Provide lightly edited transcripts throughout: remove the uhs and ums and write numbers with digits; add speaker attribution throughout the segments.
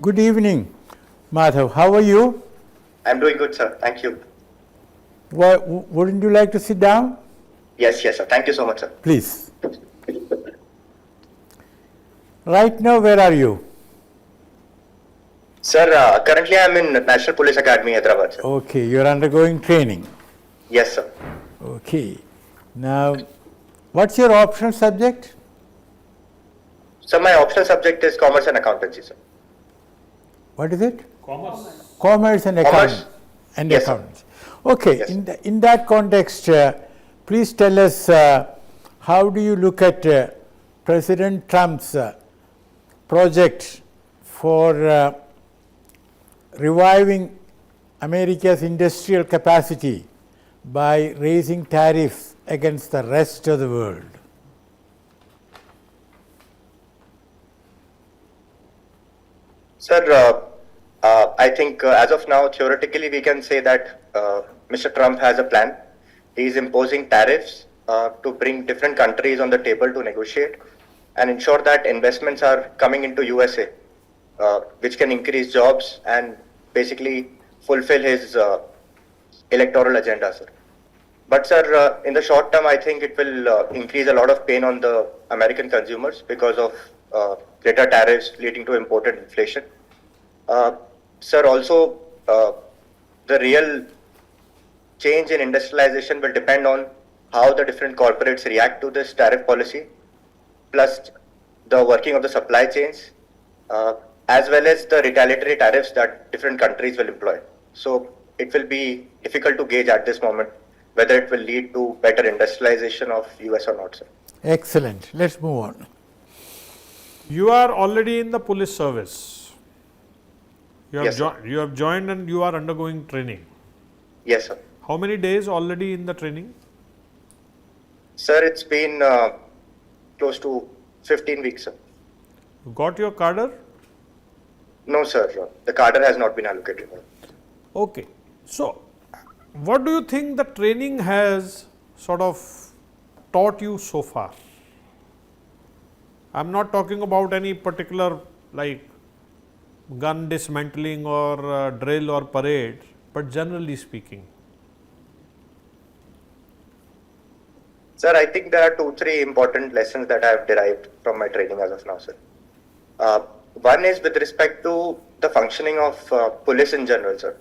Speaker 1: Good evening, Madhav. How are you?
Speaker 2: I'm doing good, sir. Thank you.
Speaker 1: Wouldn't you like to sit down?
Speaker 2: Yes, sir. Thank you so much, sir.
Speaker 1: Please. Right now, where are you?
Speaker 2: Sir, currently I'm in National Police Academy, Hyderabad, sir.
Speaker 1: Okay, you're undergoing training.
Speaker 2: Yes, sir.
Speaker 1: Okay. Now, what's your optional subject?
Speaker 2: So my optional subject is Commerce and Accountancy, sir.
Speaker 1: What is it?
Speaker 3: Commerce.
Speaker 1: Commerce and
Speaker 2: Commerce. Yes, sir.
Speaker 1: accountancy. Okay,
Speaker 2: Yes.
Speaker 1: in that context, please tell us how do you look at President Trump's project for reviving America's industrial capacity by raising tariffs against the rest of the world?
Speaker 2: Sir, I think as of now, theoretically, we can say that Mr. Trump has a plan. He is imposing tariffs to bring different countries on the table to negotiate and ensure that investments are coming into USA, which can increase jobs and basically fulfill his electoral agenda, sir. But sir, in the short term, I think it will increase a lot of pain on the American consumers because of greater tariffs leading to imported inflation. Sir, also the real change in industrialization will depend on how the different corporates react to this tariff policy, plus the working of the supply chains, as well as the retaliatory tariffs that different countries will employ. So it will be difficult to gauge at this moment whether it will lead to better industrialization of US or not, sir.
Speaker 1: Excellent. Let's move on.
Speaker 3: You are already in the police service.
Speaker 2: Yes, sir.
Speaker 3: You have joined and you are undergoing training.
Speaker 2: Yes, sir.
Speaker 3: How many days already in the training?
Speaker 2: Sir, it's been close to 15 weeks, sir.
Speaker 3: You got your cadre?
Speaker 2: No, sir. The cadre has not been allocated.
Speaker 3: Okay. So, what do you think the training has sort of taught you so far? I am not talking about any particular like gun dismantling or drill or parade, but generally speaking.
Speaker 2: Sir, I think there are 2-3 important lessons that I have derived from my training as of now, sir. One is with respect to the functioning of police in general, sir.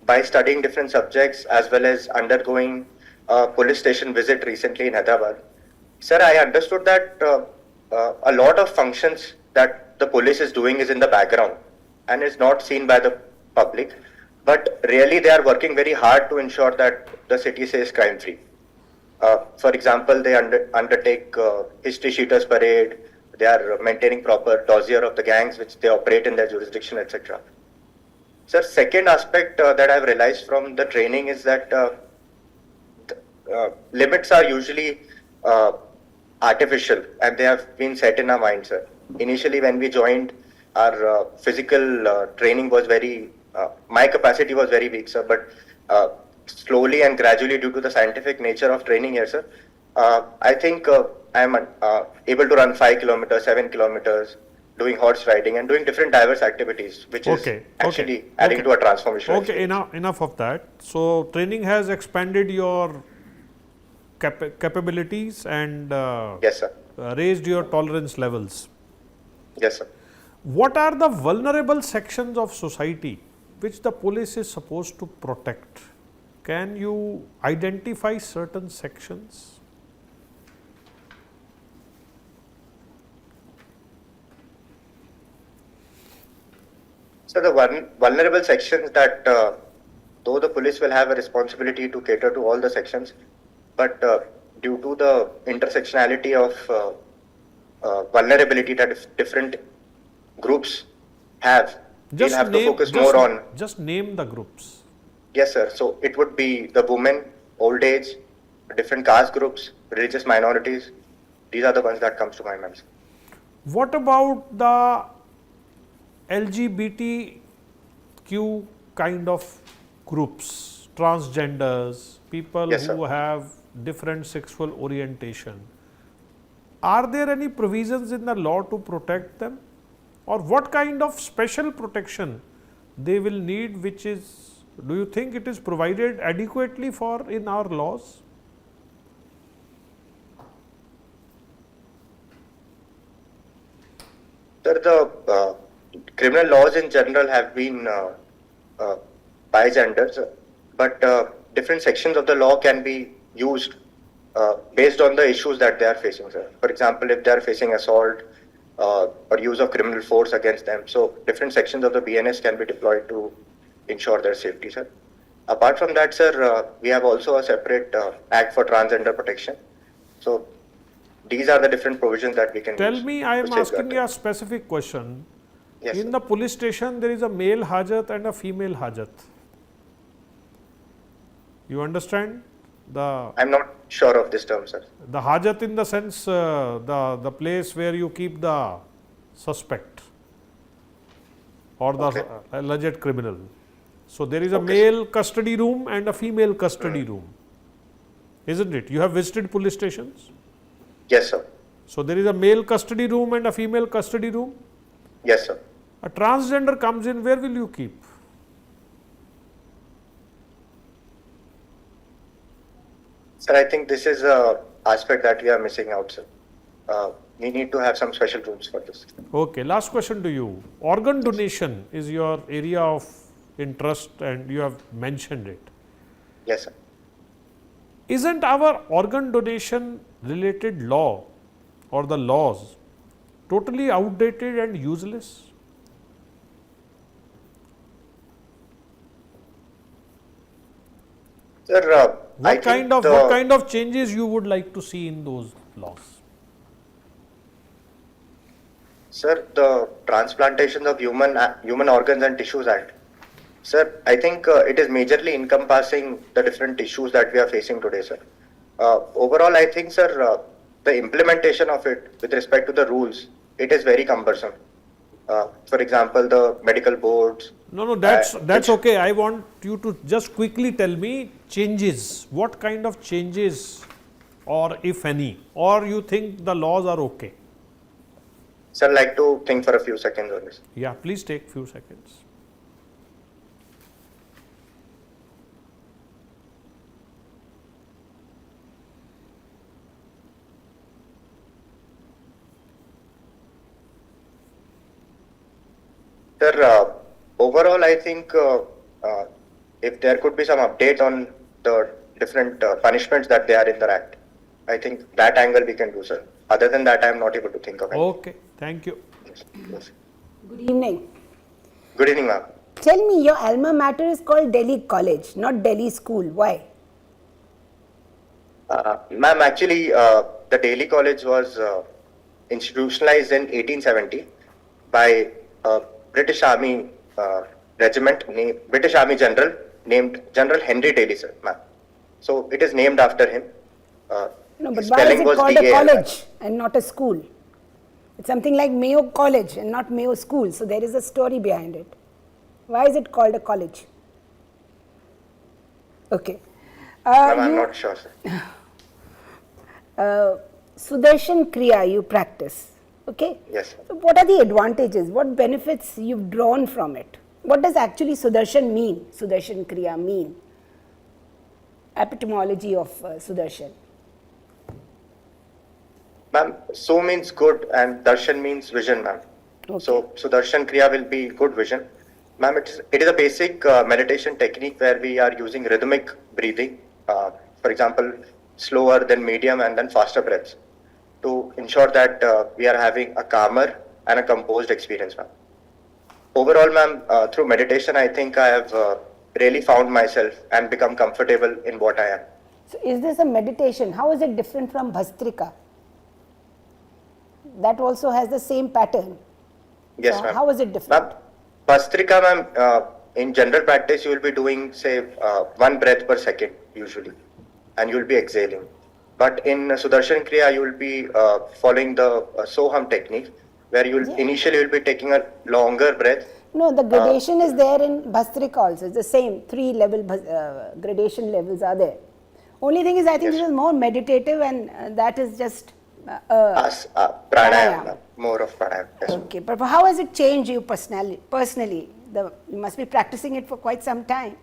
Speaker 2: By studying different subjects as well as undergoing a police station visit recently in Hyderabad, sir, I understood that a lot of functions that the police is doing is in the background and is not seen by the public, but really they are working very hard to ensure that the city stays crime free. For example, they undertake history sheeters parade, they are maintaining proper dossier of the gangs which they operate in their jurisdiction, etc. Sir, second aspect that I have realized from the training is that limits are usually artificial and they have been set in our minds, sir. Initially, when we joined, our physical training was very, my capacity was very weak, sir, but slowly and gradually due to the scientific nature of training here, sir, I think I am able to run 5 kilometers, 7 kilometers, doing horse riding and doing different diverse activities, which is actually adding to a transformation.
Speaker 3: Okay, enough of that. So, training has expanded your capabilities and
Speaker 2: yes, sir.
Speaker 3: Raised your tolerance levels.
Speaker 2: Yes, sir.
Speaker 3: What are the vulnerable sections of society which the police is supposed to protect? Can you identify certain sections?
Speaker 2: So the vulnerable sections that though the police will have a responsibility to cater to all the sections, but due to the intersectionality of vulnerability that different groups have, we'll have to focus more on.
Speaker 3: Just name the groups.
Speaker 2: Yes, sir. So it would be the women, old age, different caste groups, religious minorities. These are the ones that comes to my mind.
Speaker 3: What about the LGBTQ kind of groups, transgenders, people who have different sexual orientation? Are there any provisions in the law to protect them? or what kind of special protection they will need, which is, do you think it is provided adequately for in our laws?
Speaker 2: Sir, the criminal laws in general have been bigenders, but different sections of the law can be used based on the issues that they are facing, sir. For example, if they are facing assault or use of criminal force against them, so different sections of the BNS can be deployed to ensure their safety, sir. Apart from that, sir, we have also a separate Act for Transgender Protection. So these are the different provisions that we can
Speaker 3: Tell
Speaker 2: use
Speaker 3: me, I am
Speaker 2: to safeguard
Speaker 3: asking you
Speaker 2: them.
Speaker 3: a specific question.
Speaker 2: Yes,
Speaker 3: In
Speaker 2: sir.
Speaker 3: the police station, there is a male Hajat and a female Hajat. You understand?
Speaker 2: I'm not sure of this term, sir.
Speaker 3: The Hajat in the sense, the place where you keep the suspect or the
Speaker 2: Okay.
Speaker 3: alleged criminal. So there is a
Speaker 2: Okay.
Speaker 3: male custody room and a female custody room, isn't it? You have visited police stations.
Speaker 2: Yes, sir.
Speaker 3: So there is a male custody room and a female custody room.
Speaker 2: Yes, sir.
Speaker 3: A transgender comes in, where will you keep?
Speaker 2: Sir, I think this is a aspect that we are missing out, sir. We need to have some special rooms for this.
Speaker 3: Okay, last question to you. Organ donation is your area of interest and you have mentioned it.
Speaker 2: Yes, sir.
Speaker 3: Isn't our organ donation related law or the laws totally outdated and useless?
Speaker 2: Sir, I
Speaker 3: What
Speaker 2: think
Speaker 3: what kind of changes you would like to see in those laws?
Speaker 2: Sir, the Transplantation of Human Organs and Tissues Act. Sir, I think it is majorly encompassing the different issues that we are facing today, sir. Overall, I think, sir, the implementation of it with respect to the rules, it is very cumbersome. For example, the medical boards.
Speaker 3: No, that's
Speaker 2: which-
Speaker 3: okay. I want you to just quickly tell me changes. What kind of changes, or if any, or you think the laws are okay?
Speaker 2: Sir, I'd like to think for a few seconds on this.
Speaker 3: Yeah, please take few seconds.
Speaker 2: Sir, overall, I think if there could be some update on the different punishments that they are in the Act, I think that angle we can do, sir. Other than that, I am not able to think of anything.
Speaker 3: Okay, thank you.
Speaker 2: Yes.
Speaker 4: Good evening.
Speaker 2: Good evening, ma'am.
Speaker 4: Tell me, your alma mater is called Delhi College, not Delhi School. Why?
Speaker 2: Ma'am, actually, the Delhi College was institutionalized in 1870 by a British Army regiment, British Army general named General Henry Daly, sir, ma'am. So it is named after him.
Speaker 4: No, but
Speaker 2: His
Speaker 4: why is
Speaker 2: spelling
Speaker 4: it
Speaker 2: was
Speaker 4: called a
Speaker 2: DAL.
Speaker 4: college and not a school? It's something like Mayo College and not Mayo School. So there is a story behind it. Why is it called a college? Okay.
Speaker 2: Ma'am, I'm not sure, sir.
Speaker 4: Sudarshan Kriya you practice. Okay.
Speaker 2: Yes, sir.
Speaker 4: So what are the advantages? What benefits you've drawn from it? What does actually Sudarshan mean? Sudarshan Kriya mean? Epistemology of Sudarshan.
Speaker 2: Ma'am, Su means good and Darshan means vision, ma'am.
Speaker 4: Okay.
Speaker 2: So Darshan Kriya will be good vision. Ma'am, it is a basic meditation technique where we are using rhythmic breathing. For example, slower, then medium, and then faster breaths to ensure that we are having a calmer and a composed experience, ma'am. Overall, ma'am, through meditation, I think I have really found myself and become comfortable in what I am.
Speaker 4: So is this a meditation? How is it different from Bhastrika? That also has the same pattern.
Speaker 2: Yes,
Speaker 4: So
Speaker 2: ma'am.
Speaker 4: how is it different?
Speaker 2: Ma'am, Bhastrika, ma'am, in general practice, you will be doing, say, 1 breath per second, usually, and you will be exhaling. But in Sudarshan Kriya, you will be following the Soham technique, where you will initially you will be taking a longer breath.
Speaker 4: No, the gradation is there in Bhastrika also. It's the same. 3 level gradation levels are there. Only thing is, I think
Speaker 2: Yes.
Speaker 4: this is more meditative, and that is just
Speaker 2: Pranayama. more of what I have. Yes.
Speaker 4: Okay, but how has it changed you personally? You must be practicing it for quite some time.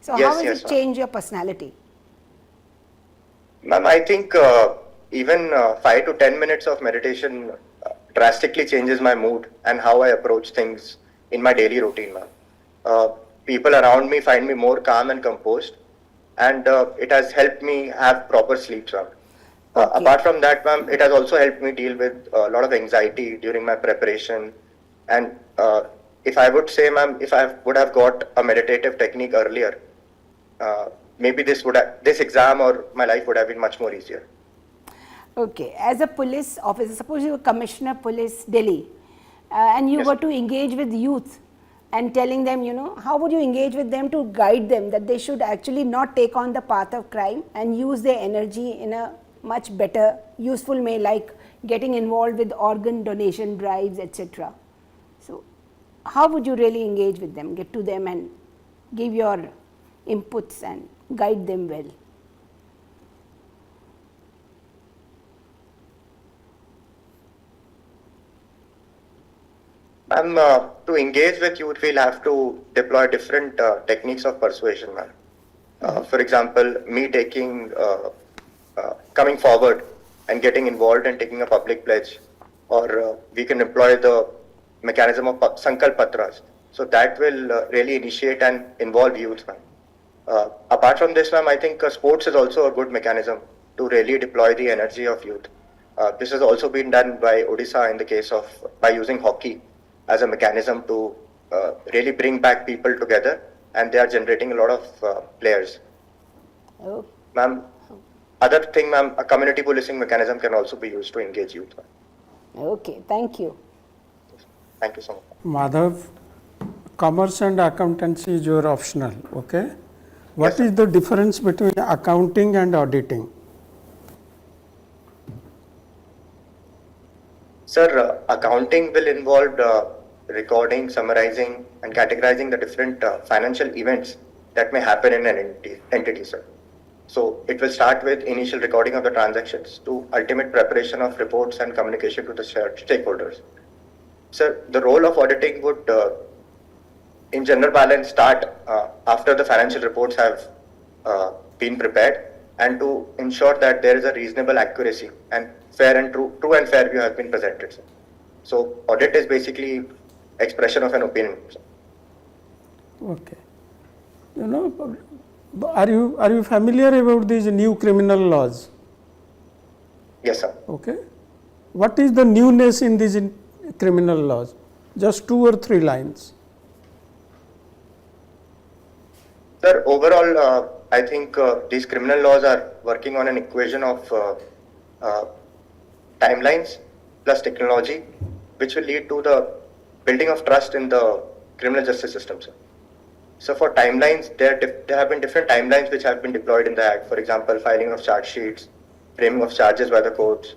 Speaker 4: So
Speaker 2: Yes,
Speaker 4: how has
Speaker 2: yes,
Speaker 4: it
Speaker 2: ma'am.
Speaker 4: changed your personality?
Speaker 2: Ma'am, I think even 5 to 10 minutes of meditation drastically changes my mood and how I approach things in my daily routine, ma'am. People around me find me more calm and composed, and it has helped me have proper sleep, ma'am.
Speaker 4: Okay.
Speaker 2: Apart from that, ma'am, it has also helped me deal with a lot of anxiety during my preparation. And if I would say, ma'am, if I would have got a meditative technique earlier, maybe this exam or my life would have been much more easier.
Speaker 4: Okay, as a police officer, suppose you were Commissioner Police Delhi and you
Speaker 2: Yes.
Speaker 4: were to engage with youth and telling them, how would you engage with them to guide them that they should actually not take on the path of crime and use their energy in a much better, useful way, like getting involved with organ donation drives, etc. So, how would you really engage with them, get to them and give your inputs and guide them well?
Speaker 2: Ma'am, to engage with youth, we'll have to deploy different techniques of persuasion, ma'am. For example, me coming forward and getting involved and taking a public pledge, or we can employ the mechanism of Sankalp Patras. So that will really initiate and involve youth, ma'am. Apart from this, ma'am, I think sports is also a good mechanism to really deploy the energy of youth. This has also been done by Odisha in the case of by using hockey as a mechanism to really bring back people together, and they are generating a lot of players.
Speaker 4: Oh.
Speaker 2: Ma'am, other thing, ma'am, a community policing mechanism can also be used to engage youth.
Speaker 4: Okay, thank you.
Speaker 2: Thank you so much.
Speaker 5: Madhav, commerce and accountancy is your optional, okay? What
Speaker 2: Yes,
Speaker 5: is the difference between accounting and auditing?
Speaker 2: Sir, accounting will involve recording, summarizing, and categorizing the different financial events that may happen in an entity, sir. So it will start with initial recording of the transactions to ultimate preparation of reports and communication to the stakeholders. Sir, the role of auditing would, in general balance, start after the financial reports have been prepared, and to ensure that there is a reasonable accuracy and fair and true and fair view has been presented, sir. So audit is basically expression of an opinion, sir.
Speaker 5: Okay. You know, are you familiar about these new criminal laws?
Speaker 2: Yes, sir.
Speaker 5: Okay. What is the newness in these criminal laws? Just 2 or 3 lines.
Speaker 2: Sir, overall, I think these criminal laws are working on an equation of timelines plus technology, which will lead to the building of trust in the criminal justice system, sir. So for timelines, there have been different timelines which have been deployed in the Act. For example, filing of charge sheets, framing of charges by the courts,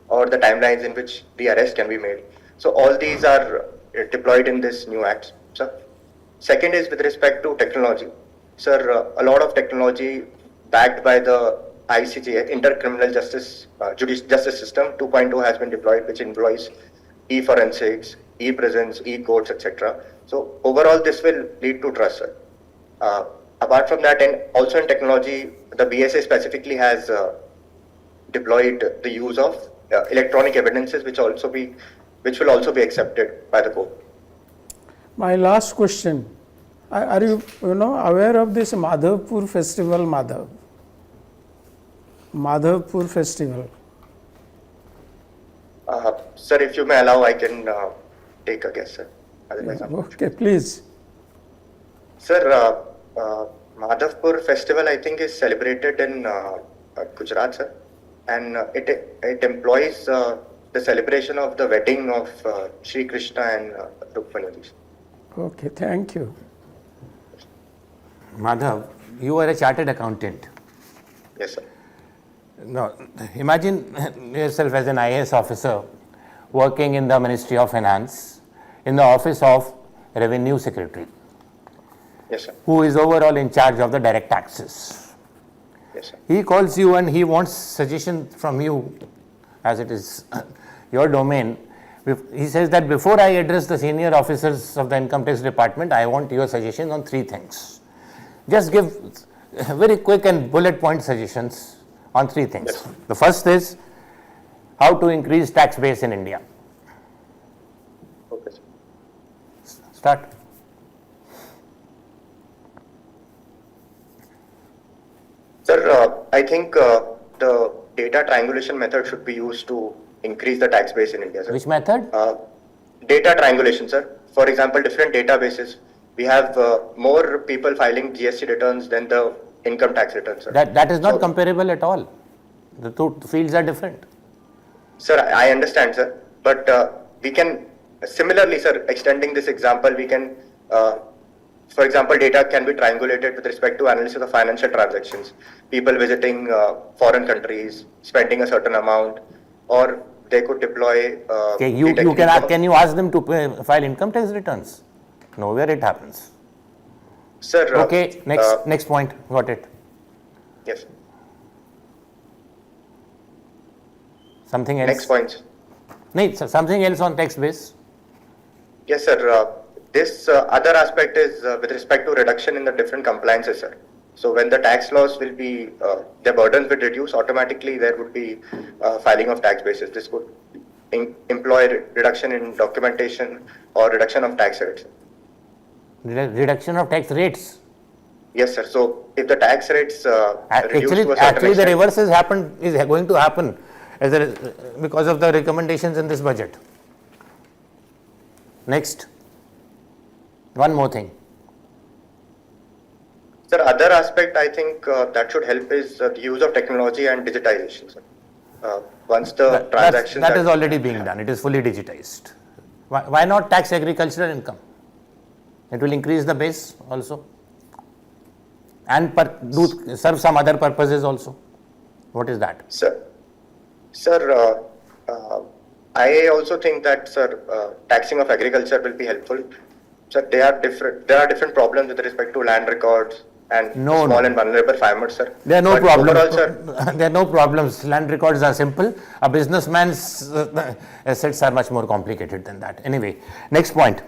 Speaker 2: or the timelines in which the arrest can be made. So all these are deployed in this new Act, sir. Second is with respect to technology. Sir, a lot of technology backed by the ICJ, Inter-Criminal Justice Justice System 2.0 has been deployed, which employs e-forensics, e-prisons, e-courts, etc. So overall, this will lead to trust, sir. Apart from that, and also in technology, the BSA specifically has deployed the use of electronic evidences, which will also be accepted by the court.
Speaker 5: My last question, are you aware of this Madhavpur festival, Madhavpur festival?
Speaker 2: Sir, if you may allow, I can take a guess, sir. Otherwise, I'm not sure.
Speaker 5: Okay, please.
Speaker 2: Sir, Madhavpur festival, I think, is celebrated in Gujarat, sir, and it employs the celebration of the wedding of Sri Krishna and Rukmani.
Speaker 5: Okay, thank you.
Speaker 6: Madhav, you are a chartered accountant.
Speaker 2: Yes, sir.
Speaker 6: Now, imagine yourself as an IAS officer working in the Ministry of Finance in the office of Revenue Secretary,
Speaker 2: Yes, sir.
Speaker 6: who is overall in charge of the direct taxes.
Speaker 2: Yes, sir.
Speaker 6: He calls you and he wants suggestion from you, as it is your domain, He says that before I address the senior officers of the income tax department, I want your suggestions on 3 things. Just give very quick and bullet point suggestions on 3 things.
Speaker 2: Yes.
Speaker 6: The first is how to increase tax base in India.
Speaker 2: Okay, sir.
Speaker 6: Start.
Speaker 2: Sir, I think the data triangulation method should be used to increase the tax base in India, sir.
Speaker 6: Which method?
Speaker 2: Data triangulation, sir. For example, different databases. We have more people filing GST returns than the income tax returns, sir.
Speaker 6: That is not
Speaker 2: So-
Speaker 6: comparable at all. The 2 fields are different.
Speaker 2: Sir, I understand, sir. But we can, similarly, sir, extending this example, we can, for example, data can be triangulated with respect to analysis of financial transactions. People visiting foreign countries, spending a certain amount, or they could deploy.
Speaker 6: Okay, can you ask them to file income tax returns? Nowhere it happens.
Speaker 2: Sir.
Speaker 6: Okay, next point. Got it.
Speaker 2: Yes.
Speaker 6: Something else?
Speaker 2: Next point.
Speaker 6: No, something else on tax base.
Speaker 2: Yes, sir. This other aspect is with respect to reduction in the different compliances, sir. So when the tax laws will be, the burdens will reduce, automatically there would be filing of tax bases. This would employ reduction in documentation or reduction of tax rates.
Speaker 6: Reduction of tax rates.
Speaker 2: Yes, sir. So if the tax rates reduce to a certain
Speaker 6: Actually, the
Speaker 2: extent,
Speaker 6: reverse is going to happen because of the recommendations in this budget. Next, one more thing.
Speaker 2: sir, other aspect I think that should help is the use of technology and digitization, sir. Once the transactions
Speaker 6: That is already being done. It is fully digitized. Why not tax agricultural income? It will increase the base also and serve some other purposes also. What is that?
Speaker 2: Sir, I also think that, sir, taxing of agriculture will be helpful. Sir, there are different problems with respect to land records and small and vulnerable farmers, sir.
Speaker 6: There are no
Speaker 2: But
Speaker 6: problems.
Speaker 2: overall, sir,
Speaker 6: There are no problems. Land records are simple. A businessman's assets are much more complicated than that. Anyway, next point.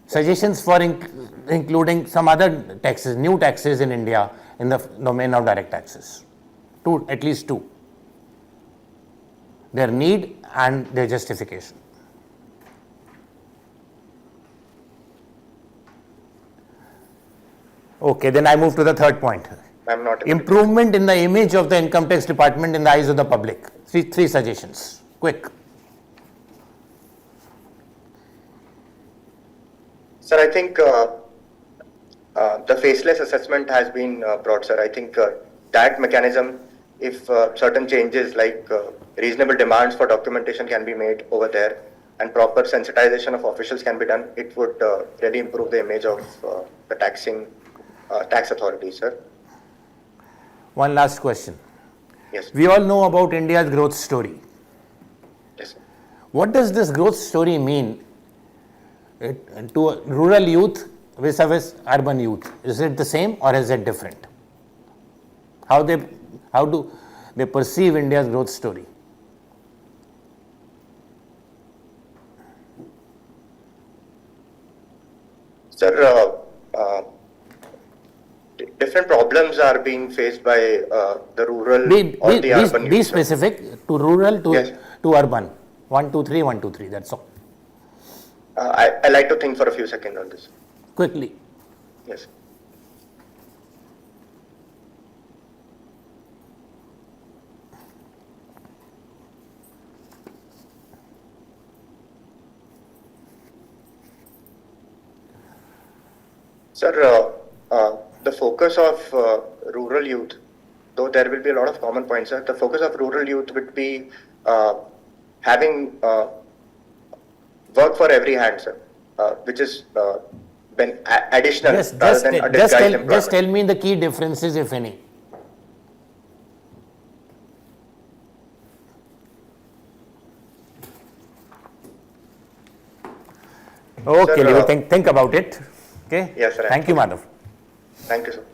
Speaker 6: Suggestions for including some other taxes, new taxes in India in the domain of direct taxes. At least 2. Their need and their justification. Okay, then I move to the third point.
Speaker 2: I'm not
Speaker 6: Improvement in the image of the income tax department in the eyes of the public. Three suggestions. Quick.
Speaker 2: Sir, I think the faceless assessment has been brought, sir. I think that mechanism, if certain changes like reasonable demands for documentation can be made over there and proper sensitization of officials can be done, it would really improve the image of the tax authorities, sir.
Speaker 6: One last question.
Speaker 2: Yes.
Speaker 6: We all know about India's growth story.
Speaker 2: Yes, sir.
Speaker 6: What does this growth story mean to rural youth vis-a-vis urban youth? Is it the same or is it different? How do they perceive India's growth story?
Speaker 2: Sir, different problems are being faced by the rural or the urban
Speaker 6: Be
Speaker 2: youth, sir.
Speaker 6: specific to rural
Speaker 2: Yes.
Speaker 6: to urban. 1, 2, 3, 1, 2, 3. That's all.
Speaker 2: I like to think for a few seconds on this.
Speaker 6: Quickly.
Speaker 2: Yes. Sir, the focus of rural youth, though there will be a lot of common points, sir, the focus of rural youth would be having work for every hand, sir, which is additional rather than a disguised employment.
Speaker 6: Just tell me the key differences, if any. Okay,
Speaker 2: Sir,
Speaker 6: think about it. Okay.
Speaker 2: Yes, sir.
Speaker 6: Thank you, Madhav.
Speaker 2: Thank you, sir.